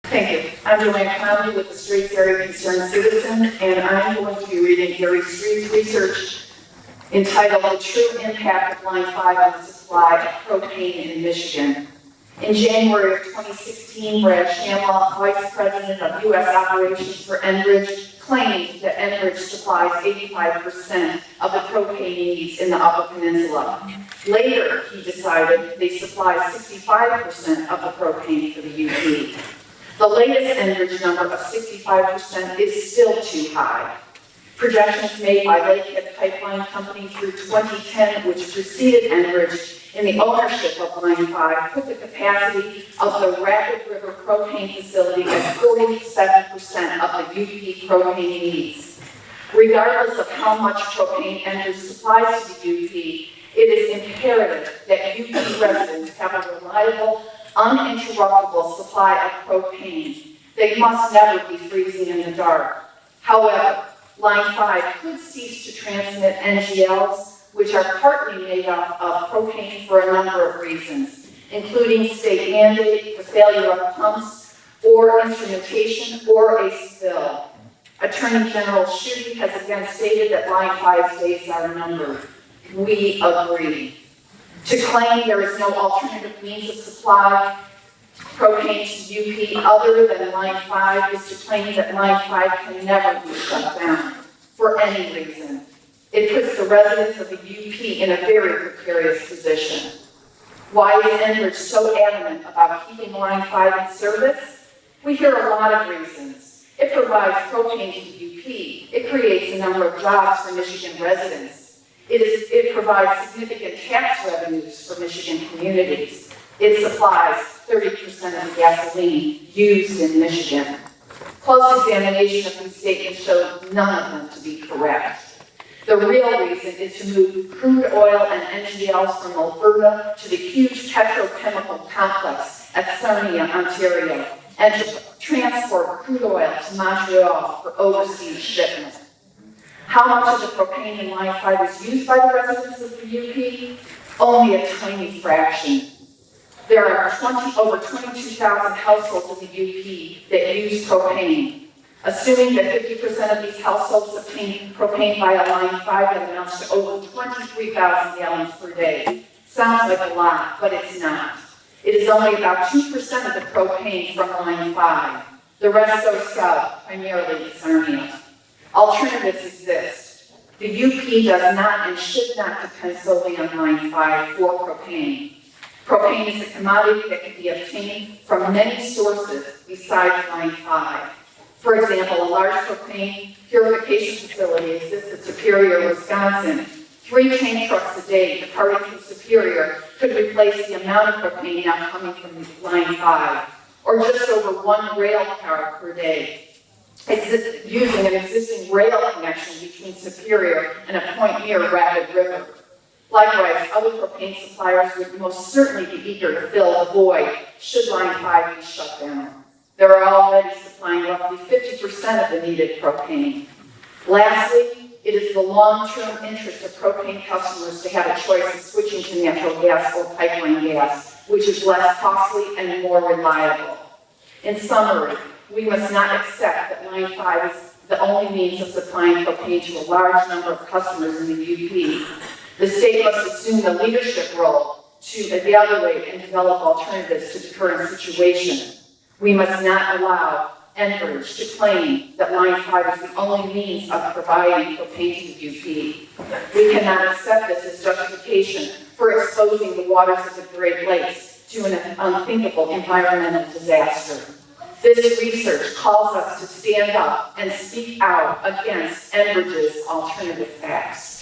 Thank you. I'm Joanne Cromley with the Straits Area Concerned Citizens, and I'm going to be reading Gary Street's research entitled The True Impact of Line 5 on the Supply of Propane in Michigan. In January of 2016, Brad Shamlaw, Vice President of U.S. Operations for Enbridge, claimed that Enbridge supplies 85% of the propane needs in the Upper Peninsula. Later, he decided they supply 65% of the propane for the UP. The latest Enbridge number of 65% is still too high. Projections made by Lakehead Pipeline Company through 2010, which preceded Enbridge in the ownership of Line 5, put the capacity of the Rapid River propane facility at 47% of the UP propane needs. Regardless of how much propane Enbridge supplies to the UP, it is imperative that UP residents have a reliable, uninterruptible supply of propane. They must never be freezing in the dark. However, Line 5 could cease to transmit NGLs, which are partly made up of propane for a number of reasons, including state mandate, the failure of pumps, or instrumentation, or a spill. Attorney General Schuette has again stated that Line 5's days are numbered. We agree. To claim there is no alternative means of supply propane to UP other than Line 5 is to claim that Line 5 can never be shut down for any reason. It puts the residents of the UP in a very precarious position. Why is Enbridge so adamant about keeping Line 5 in service? We hear a lot of reasons. It provides propane to the UP. It creates a number of jobs for Michigan residents. It provides significant tax revenues for Michigan communities. It supplies 30% of the gasoline used in Michigan. Close examination of these statements showed none of them to be correct. The real reason is to move crude oil and NGLs from Alberta to the huge petrochemical complex at Sarnia, Ontario, and to transport crude oil to Montreal for overseas shipment. How much of the propane in Line 5 is used by the residents of the UP? Only a tiny fraction. There are over 22,000 households in the UP that use propane. Assuming that 50% of these households obtain propane via Line 5, that amounts to over 23,000 gallons per day. Sounds like a lot, but it's not. It is only about 2% of the propane from Line 5. The rest goes south, primarily to Sarnia. Alternatives exist. The UP does not and should not depend solely on Line 5 for propane. Propane is a commodity that can be obtained from many sources besides Line 5. For example, a large propane purification facility exists at Superior, Wisconsin. 3 tank trucks a day departing from Superior could replace the amount of propane now coming from Line 5, or just over 1 rail car per day, using an existing rail connection between Superior and a point near Rapid River. Likewise, other propane suppliers would most certainly be eager to fill the void should Line 5 be shut down. They're already supplying roughly 50% of the needed propane. Lastly, it is the long-term interest of propane customers to have a choice of switching to natural gas or pipeline gas, which is less costly and more reliable. In summary, we must not accept that Line 5 is the only means of supplying propane to a large number of customers in the UP. The state must assume the leadership role to evaluate and develop alternatives to the current situation. We must not allow Enbridge to claim that Line 5 is the only means of providing propane to the UP. We cannot accept this as justification for exposing the waters of the Great Lakes to an unthinkable environmental disaster. This research calls us to stand up and speak out against Enbridge's alternative facts.